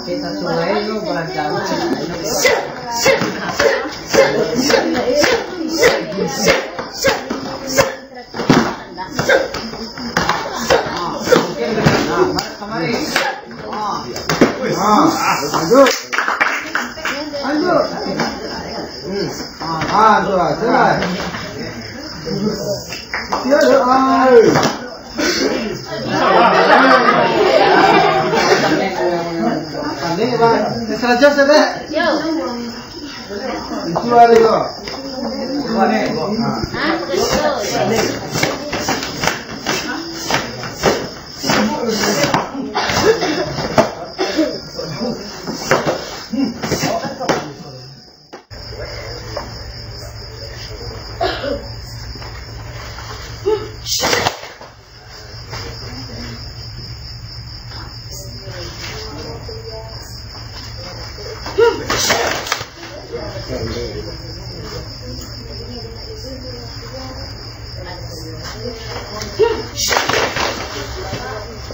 Kita suai lu berantakan. Lanjut. Selesai. Iya, Ini Bang, saja sudah. Yo. Itu ada kok.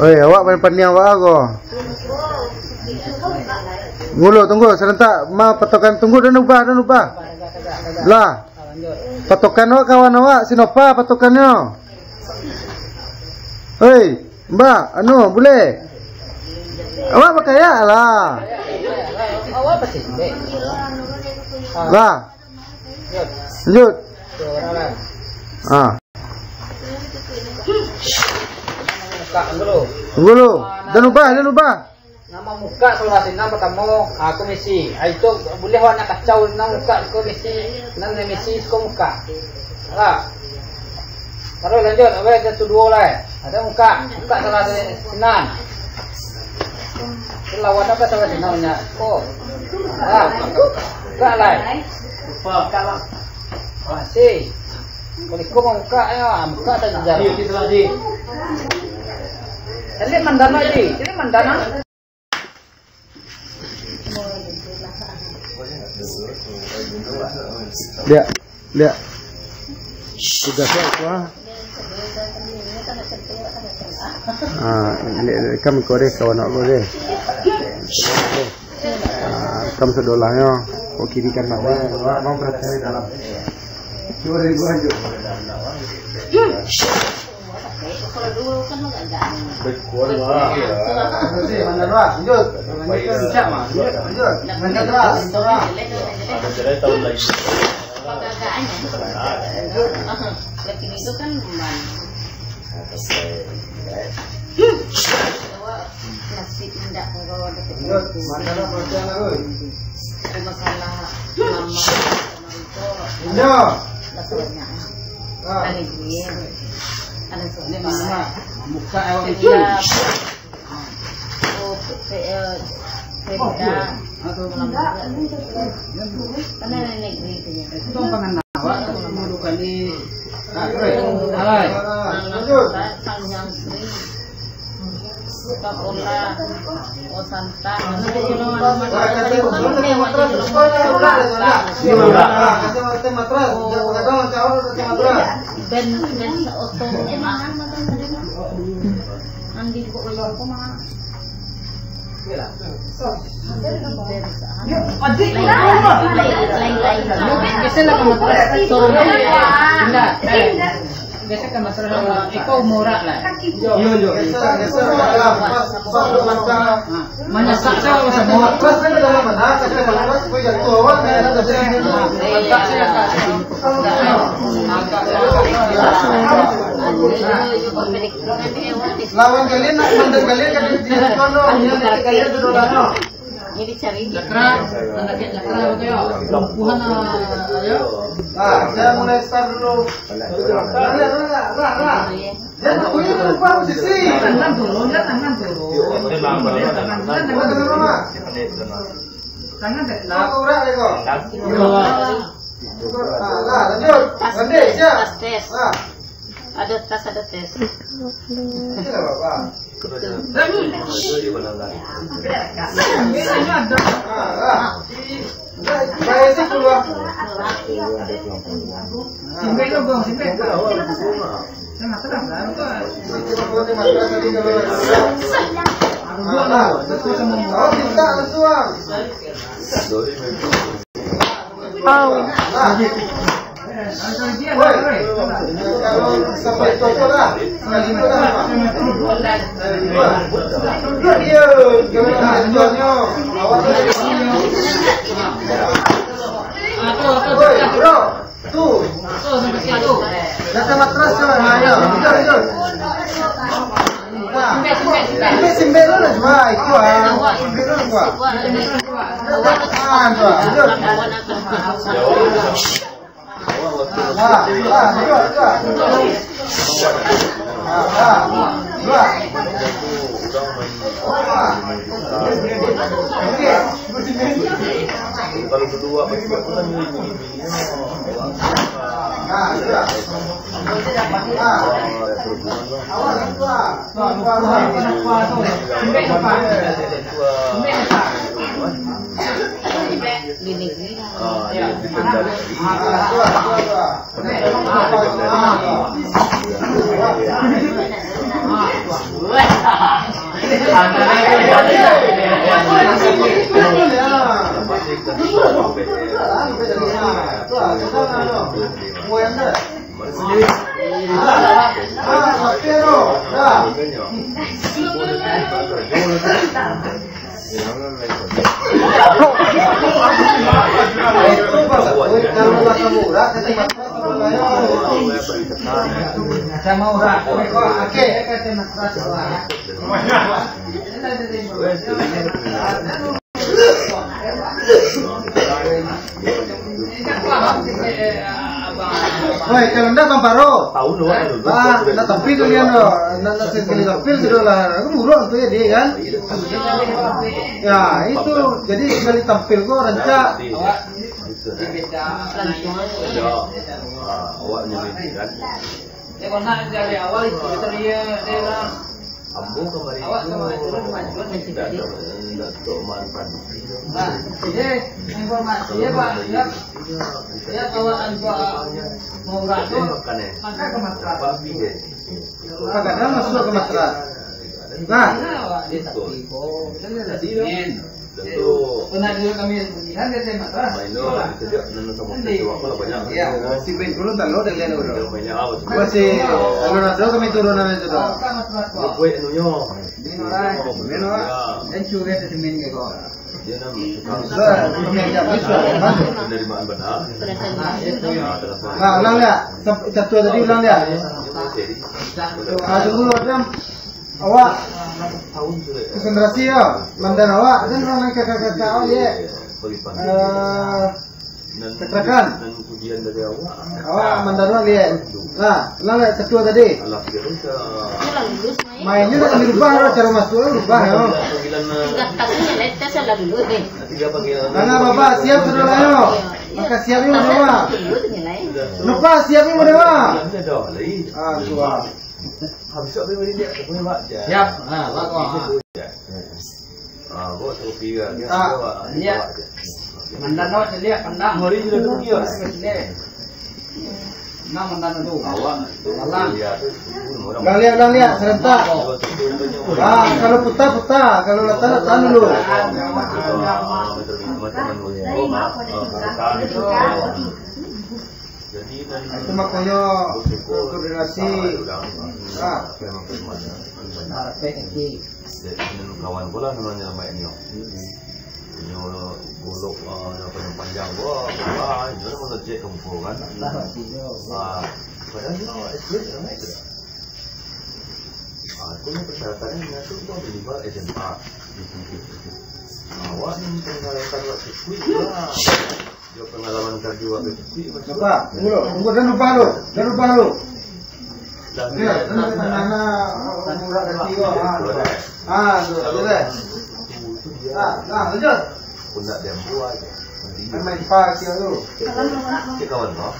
Oi, awak main pani awak aku. Ngulu tunggu serentak, ma patokan tunggu dan ubah. Lah. Patokan awak kawan awak sinopa patokannya. Hei, Mbak, boleh? Awak berkaya lah. Awak pasti. Lah. Lanjut. Tunggu dulu. Dan ubah. Nama muka kalau hasilnya pertama aku misi. Itu boleh warna kacau nama muka aku misi. Nama misi aku muka. Lah. Terus lanjut, ada dua lah. Ada muka salah sinan. Lawan apa salah sinannya? Kok? Muka lah. Masih. Kalau kau mau muka ya, muka tak jalan. Iya, kita lagi. Ini mandana. Lihat. Sudah kuah. Kami kau deh kawan aku deh. Kamu sedolahnya. Kau kirikan mana? Mau berada di dalam. Coba dari gua lanjut. Kalau dulu kan enggak. Berkuat lah. Lanjut. Ada cerai tahun lagi. Lekin itu kan plastik tidak kalau ada masalah ada soalnya muka Coca-Cola, Osanta, ben otonya mahal andi kok aku mah biasa kan masalah ikaw murah lah. Yo. Mana saksa sa mo. Pas na dalam mana sa kelas ko ya to wa na da sa lawan kalian nak mandang kalian kan di kono yang kalian dulu dah. Ini cari jakra, anaknya jakra kayo. Tumpuhan ayo. Saya mulai start dulu. Jangan punya lupa posisi. Tangan turun. Tangan nah, kurang deh kok. Nah, lanjut. Lanjut, siap. Tes. Ada tes. Ini lah, Bapak. Saya sih keluar. Kalau berdua Woi, kalau ndak Bang Paro. Tahu dong. Ah, nak tampil kalian loh. Nak sekali tampil sudah lah. Aku murah tuh ya dia kan. Ya, itu. Jadi sekali tampil kok rancak. Awak nyelidiki kan. Karena dari awal itu dia Ambo kemarin itu tidak manfaat. Nah, jadi informasinya Pak, ya kawan Pak mau ratu, maka ke Matras. Kadang masuk ke Matras. Nah, pernah juga kami pilihan dari Matras. Ya, si Ben turun tak lo dengan lo. Masih kalau ada kami turunan itu dah. Gue nunyo. Dan juga semen gitu. Dia penerimaan benar. Nah, ulang ya. Satu tadi ulang ya. Tunggu jam. Awak konsentrasi ya. Mandan awak dan orang kakak-kakak awak ya. Tetrakan. Awak mandan lihat. Nah, ulang ya satu tadi. Mainnya tak dirubah cara masuk rubah ya. Karena bapak siap sudah layo. Maka siapnya udah mah. Lupa siapnya udah mah. Ah, tua. Habis itu beri dia punya mak. Siap. Nah, laku. Buat kopi kan. Iya. Mandan awak lihat pandang. Hari sudah dulu ya. Nah, mandan itu. Awak. Ulang lihat serentak. Ah, kalau putar, kalau letak dulu. Itu makanya koordinasi. Kawan bola namanya nama ini. Golok yang panjang gua, gimana mau cek kumpul kan? Padahal aku ni persyaratannya masuk tu minimal SMA. Awak ni pengalaman waktu kuliah lah. Dia pengalaman kerja waktu kuliah. Coba, tunggu dan lupa lu. Ya, mana murah dari tiga. Sudah. Lanjut. Pundak dia buat. Main pak ya lu. Cik kawan kau.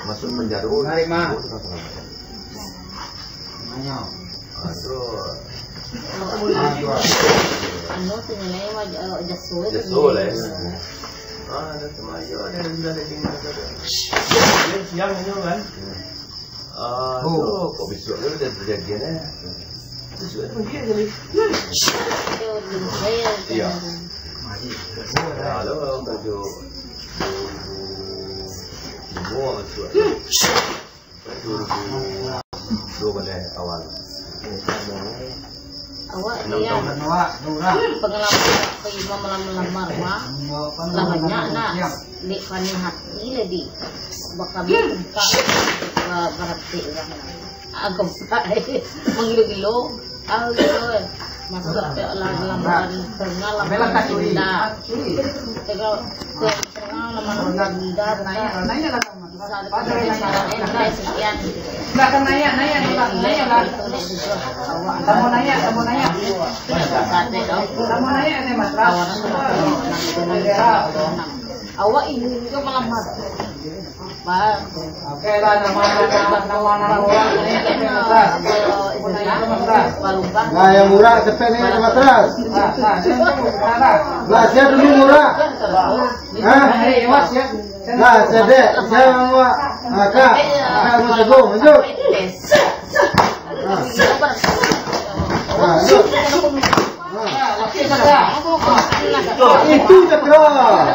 Masuk penjara. Hari mah. Jasul Ada Temayo, ada sudah ada sini. Siang ini kan. Kok besok dia udah perjanjian ya? Besok itu dia jadi. Iya. Kalau baju semua besok. Baju 2 bulan awal. Awak dia pengalaman pergi melamar mah lamanya nak di paling hati lagi bakal buka berarti orang agak baik mengilu-gilu masuk ke lamaran pengalaman bunda pengalaman bunda nanya lah sekian Belakang nanya lah. Kamu nanya. Mas Ras. Awak ini juga melamar. Oke lah, nama orang ini Mas Ras. Nah, yang murah cepet nih Mas Ras. Nah, saya dulu murah. Nah, saya mau Kak mau jagung, masuk. Itu cakra.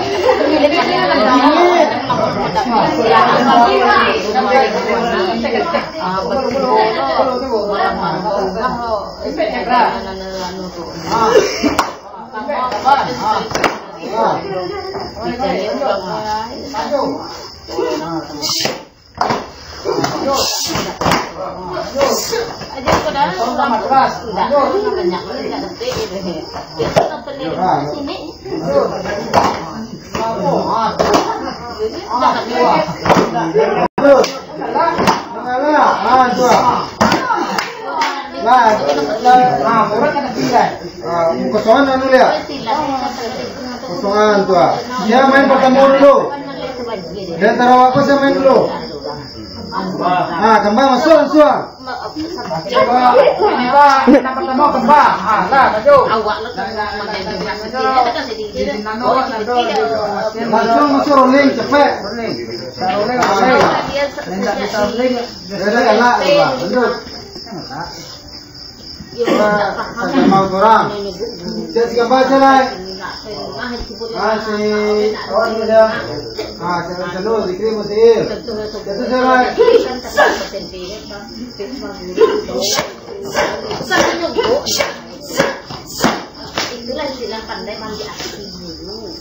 Kosongan anu lihat. Kosongan tua. Dia main pertama dulu. Dan tarawak aku saya main dulu. Nah, kembang masuk langsung. Coba ini Pak, kita pertama kembang. Lah, maju. Awak Langsung masuk rolling cepet. Tidak bisa rolling. Ada elak coba. Lanjut. Saya mau kurang. Saya tiga baca lah. Masih. Oh ini dah. Saya dulu dikirim Mesir. Itu saya. Itulah istilah pandai mandi aksi dulu.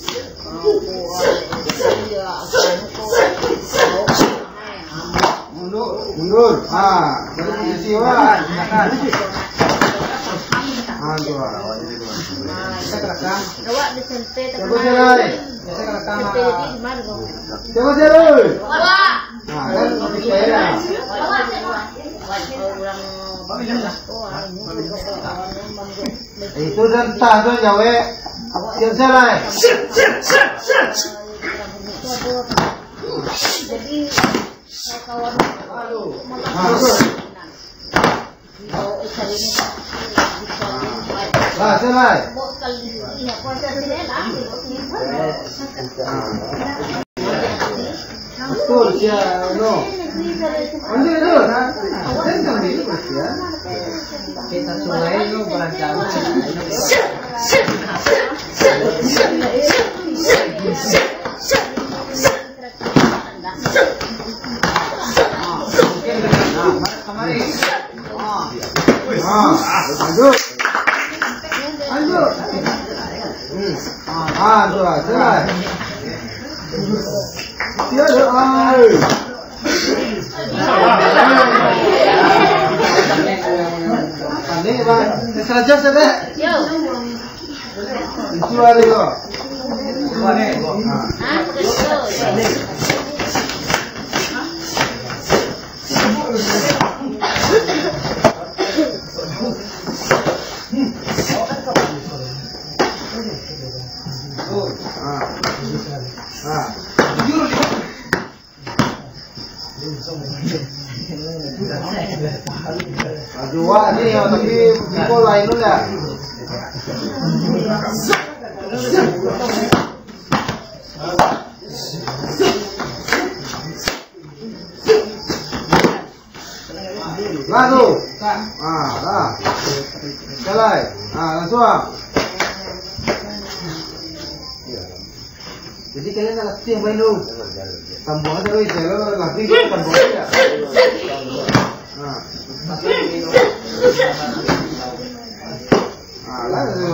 Mundur. Jadi posisi wah. Awak disentet Coba jalan. Coba jalan. Awak. Kan lebih kaya. Itu dan tahu jawe. Siap jalan. Jadi kawan Jalan. Betul ya, no. Ini dulu, Kita sulai lu berencana. Lanjut. Selesai. Dia Pandai bang, saja saja. Itu ada kok. Dua ni yang tadi pukul lain tu dah. Lalu. Dah. Jalan. Langsung. Jadi kalian nak latih main dulu. Sambung aja weh, kalau latih tu sambung aja. Lalu.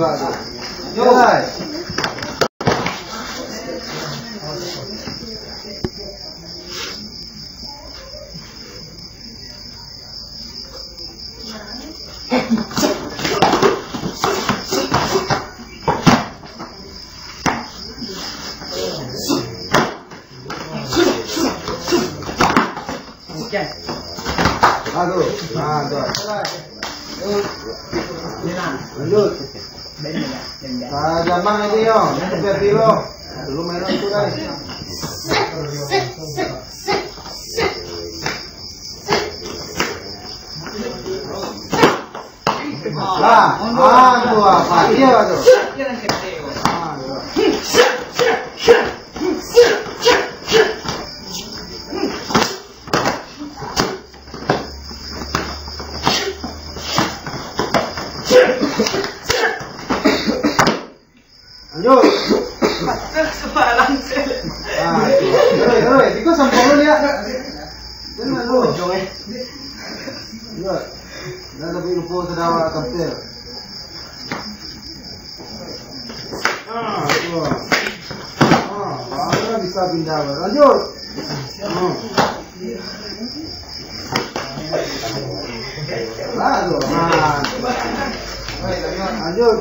Jalan. Aduh, lanjut. Jamang ini yo, biar dulu. Dulu main itu guys. Aduh apa? Iya aduh. Lanjut. Terus, diko sampai lu lihat. Jangan lu. Lanjut. Dan lebih lupa sedawat tampil. Baru bisa pindah. Lanjut. Lanjut.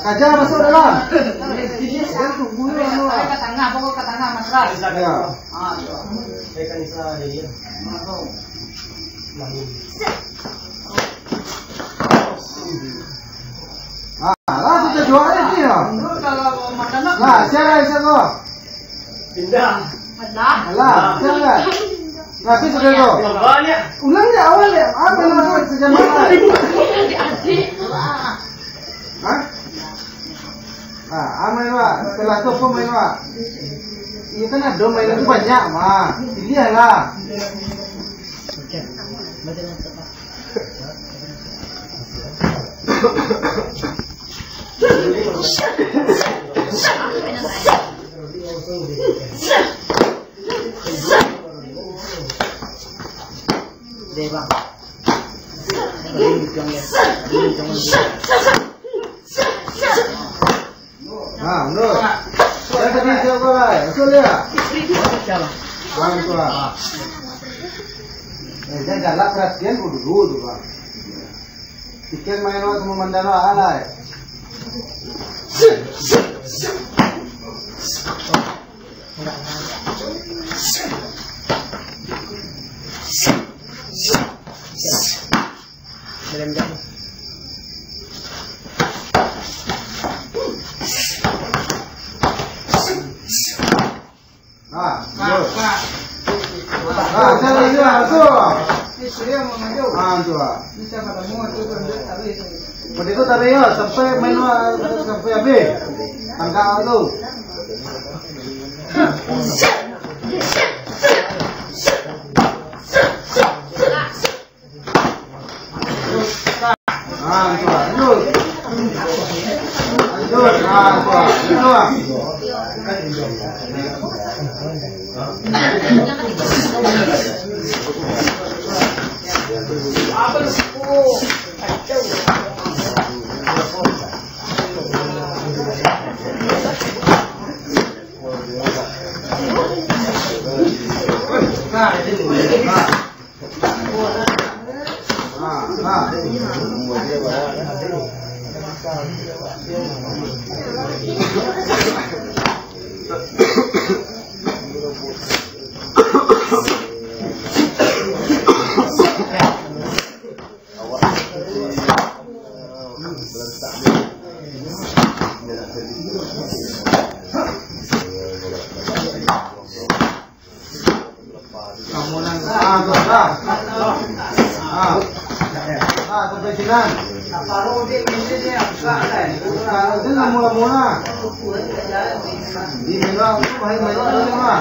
Kaca masuk dalam. Tunggu dulu. Ke tengah, pokok ke tengah Mas Ras. Ya. Lah kita jual ini ya. Nah, siapa? Pindah. Lah, siapa? Tapi sudah tu. Ulangnya awalnya. Apa yang masuk sejaman? Hah? Main wak. Setelah tu apa main wak? Iya kan ada main itu banyak mah. Pilih lah. Dewa. Menurut. Saya tadi siapa lah? Masuk dia. Tuh. Jangan galak perhatian dulu tu bang. Pikir main waktu memandang alay. Pada itu tadi ya sampai main sampai habis. Tangkap tu. sampai sinan. Itu mula-mula. Di mana itu bahaya mah.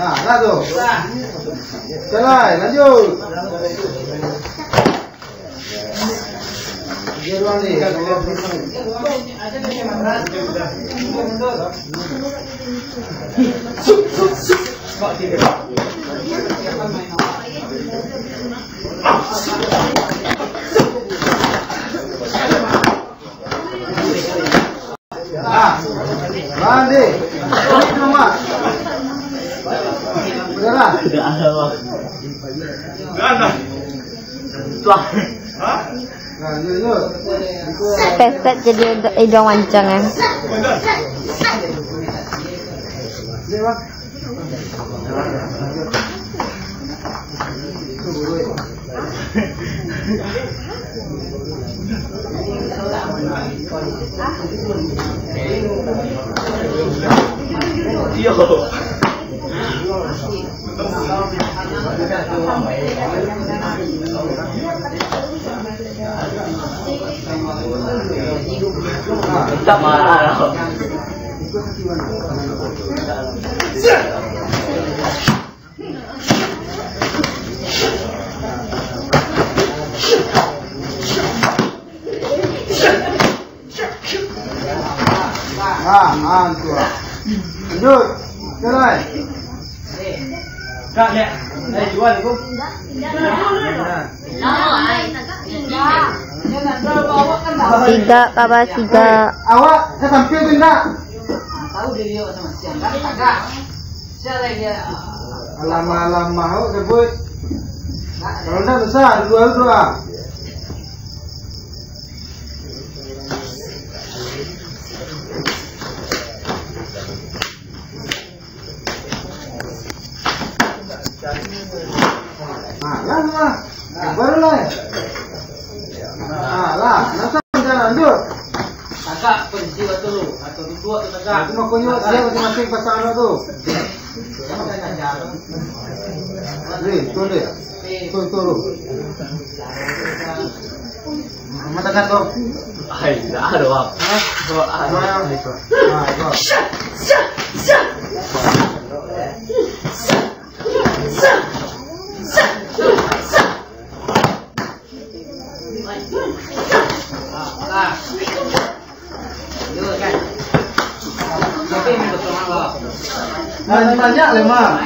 Nah, satu. Jalan, lanjut. Mandi. Nama. Beneran? Tidak ada, Bang. Enggak ada. Tuh. Hah? Nah, yuk. Pepet jadi hidung mancang ya. Ini, Bang. Yo. Tak marah. Antua. Lanjut. Jalan. Kak, lihat. Jual itu. Tiga, kabar tiga. Awak saya tampil benda. Tahu dia sama siang kan? Kagak. Siapa dia? Alam-alam mau sebut. Kalau enggak besar, dua. Lah. Baru lah. Lah, nanti jangan lanjut. Kagak posisi waktu lu atau dua atau kagak. Cuma kunyuk dia masing-masing pasangan tu. Nih, tu dia. Tu. Mata kan tu. Hai, tidak ada, Bang. Itu. Banyak lima.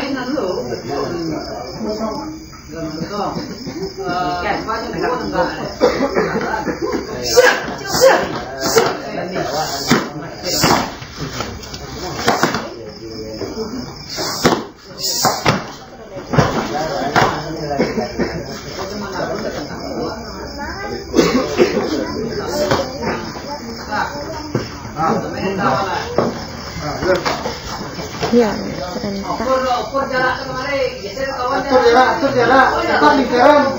Ya, serentak. Ukur jarak kemarin. Geser kawan Atur jarak. Tetap lingkaran.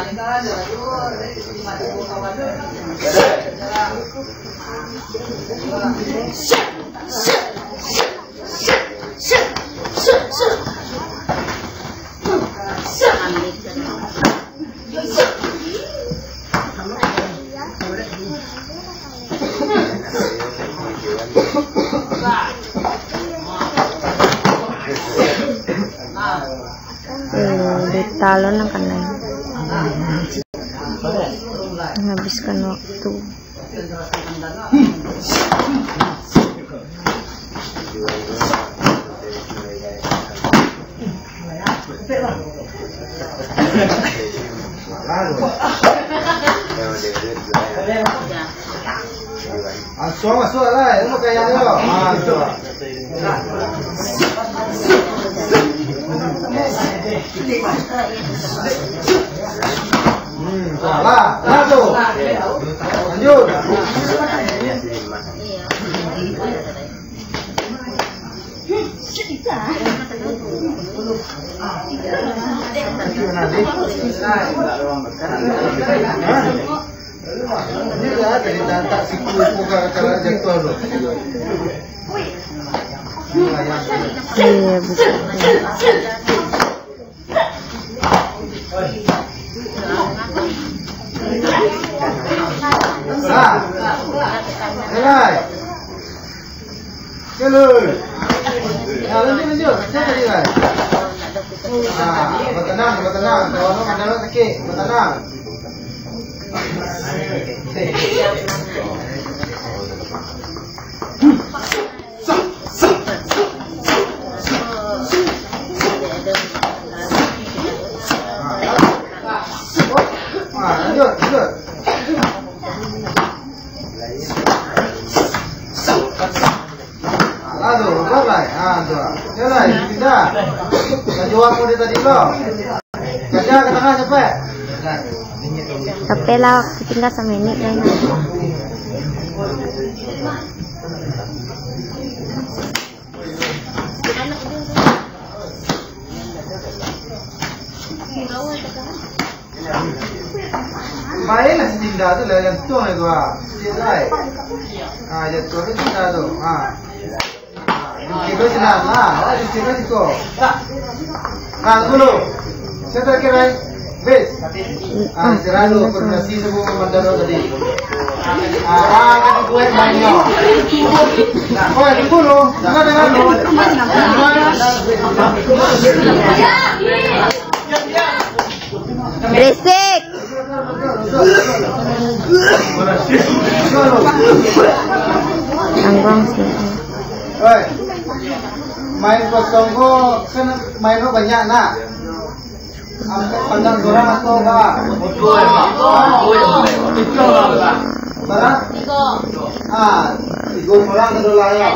lingkaran jarak. Ditalon ng kanay. Menghabiskan waktu. Masuk lah, ini kayak lo. Masuk. Salah, masuk. Lanjut. Ini lah tadi tak siku buka cara jatuh lo. Iya betul. Nah, mulai. Jalan. Lanjut. Saya tadi kan. Bertenang. Kalau mandala sakit, bertenang. Lanjut. Lalu, bye. Jalan, pindah. Laju aku dia tadi lo. Kerja ke tengah cepet. Capek lah waktu tinggal semenit kan. Mainlah setindak tu lah yang tu ni tu ah. Right. Jatuh tu tindak tu. Kita senang lah. Kita siko. Dulu. Saya kira bes. Seralu koordinasi semua mandaro tadi. Kan gue banyak. Oh, dulu. Jangan lu. Berisik. Tanggung sih. Oi. Main kosong ko kan main banyak nak. Angkat pandang orang atau enggak? Betul. Tiga orang kedua ya.